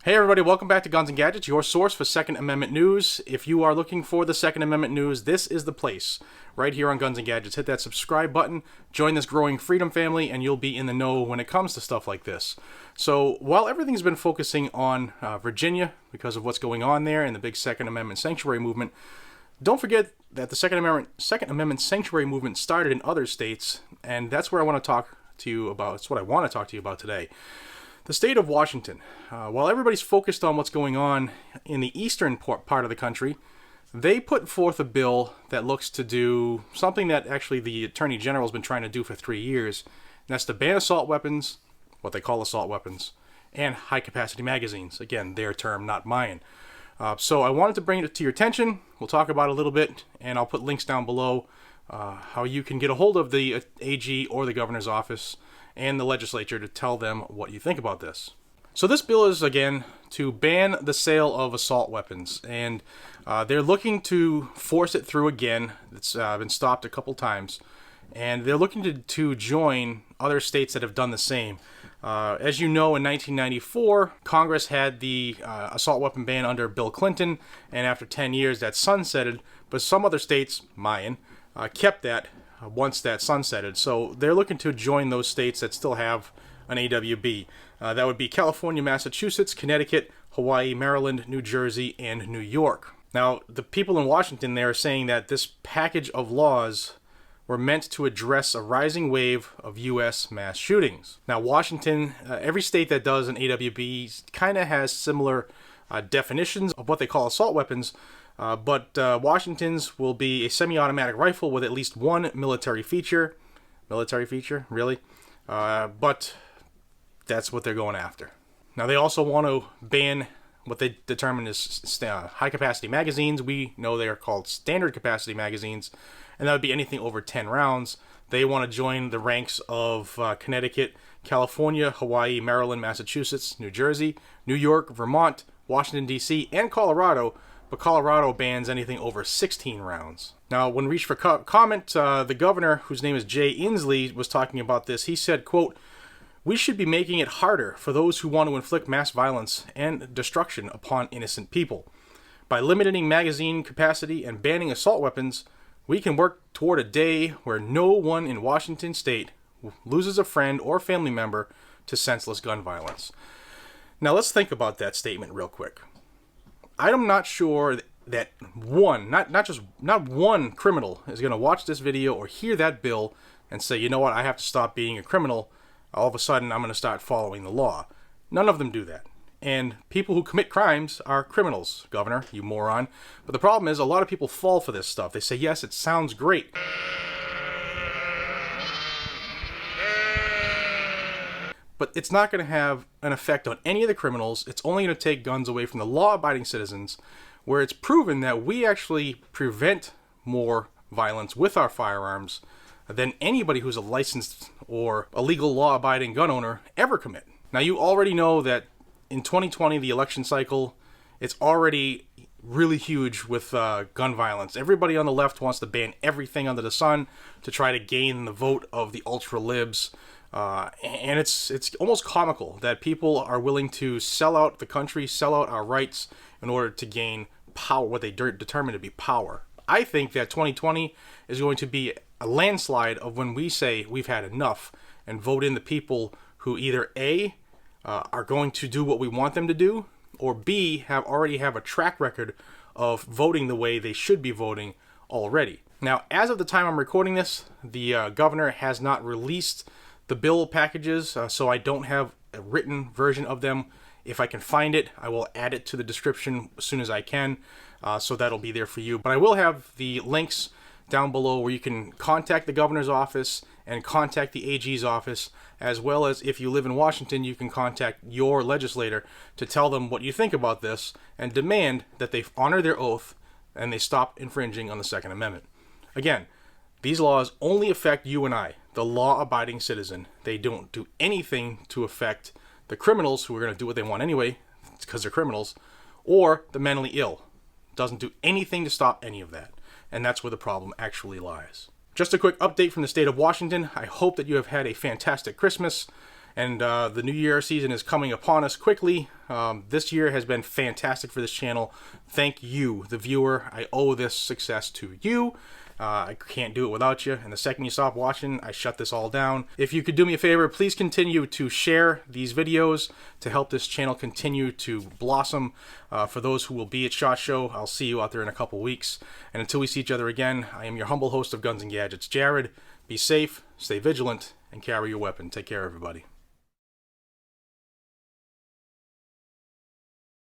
Hey everybody, welcome back to Guns and Gadgets, your source for Second Amendment news. If you are looking for the Second Amendment news, this is the place. Right here on Guns and Gadgets. Hit that subscribe button, join this growing freedom family, and you'll be in the know when it comes to stuff like this. So while everything's been focusing on Virginia because of what's going on there and the big Second Amendment sanctuary movement, don't forget that the Second Amendment sanctuary movement started in other states, and that's where I want to talk to you about. It's what I want to talk to you about today. The state of Washington. While everybody's focused on what's going on in the eastern part of the country, they put forth a bill that looks to do something that actually the Attorney General has been trying to do for 3 years, and that's to ban assault weapons, what they call assault weapons, and high-capacity magazines. Again, their term, not mine. So I wanted to bring it to your attention. We'll talk about it a little bit, and I'll put links down below how you can get a hold of the AG or the governor's office and the legislature to tell them what you think about this. So this bill is, again, to ban the sale of assault weapons, and they're looking to force it through again. It's been stopped a couple times, and they're looking to join other states that have done the same. As you know, in 1994, Congress had the assault weapon ban under Bill Clinton, and after 10 years that sunsetted, but some other states, mine, kept that once that sunsetted. So they're looking to join those states that still have an AWB. That would be California, Massachusetts, Connecticut, Hawaii, Maryland, New Jersey, and New York. Now, the people in Washington, they're saying that this package of laws were meant to address a rising wave of U.S. mass shootings. Now, Washington, every state that does an AWB kind of has similar definitions of what they call assault weapons, but Washington's will be a semi-automatic rifle with at least one military feature. Military feature? Really? But that's what they're going after. Now, they also want to ban what they determine is high-capacity magazines. We know they are called standard capacity magazines, and that would be anything over 10 rounds. They want to join the ranks of Connecticut, California, Hawaii, Maryland, Massachusetts, New Jersey, New York, Vermont, Washington, D.C., and Colorado, but Colorado bans anything over 16 rounds. Now, when reached for comment, the governor, whose name is Jay Inslee, was talking about this. He said, quote, "We should be making it harder for those who want to inflict mass violence and destruction upon innocent people. By limiting magazine capacity and banning assault weapons, we can work toward a day where no one in Washington state loses a friend or family member to senseless gun violence." Now, let's think about that statement real quick. I'm not sure that not one criminal is going to watch this video or hear that bill and say, you know what, I have to stop being a criminal. All of a sudden, I'm going to start following the law. None of them do that. And people who commit crimes are criminals, Governor, you moron. But the problem is a lot of people fall for this stuff. They say, yes, it sounds great. But it's not going to have an effect on any of the criminals. It's only going to take guns away from the law-abiding citizens, where it's proven that we actually prevent more violence with our firearms than anybody who's a licensed or a legal law-abiding gun owner ever commit. Now, you already know that in 2020, the election cycle, it's already really huge with gun violence. Everybody on the left wants to ban everything under the sun to try to gain the vote of the ultra-libs. And it's almost comical that people are willing to sell out the country, sell out our rights in order to gain power, what they determine to be power. I think that 2020 is going to be a landslide of when we say we've had enough and vote in the people who either A, are going to do what we want them to do, or B, already have a track record of voting the way they should be voting already. Now, as of the time I'm recording this, the governor has not released the bill packages, so I don't have a written version of them. If I can find it, I will add it to the description as soon as I can, so that'll be there for you. But I will have the links down below where you can contact the governor's office and contact the AG's office, as well as if you live in Washington, you can contact your legislator to tell them what you think about this and demand that they honor their oath and they stop infringing on the Second Amendment. Again, these laws only affect you and I, the law-abiding citizen. They don't do anything to affect the criminals who are going to do what they want anyway, because they're criminals, or the mentally ill. It doesn't do anything to stop any of that. And that's where the problem actually lies. Just a quick update from the state of Washington. I hope that you have had a fantastic Christmas. And the New Year season is coming upon us quickly. This year has been fantastic for this channel. Thank you, the viewer. I owe this success to you. I can't do it without you. And the second you stop watching, I shut this all down. If you could do me a favor, please continue to share these videos to help this channel continue to blossom. For those who will be at SHOT Show, I'll see you out there in a couple weeks. And until we see each other again, I am your humble host of Guns and Gadgets, Jared. Be safe, stay vigilant, and carry your weapon. Take care, everybody.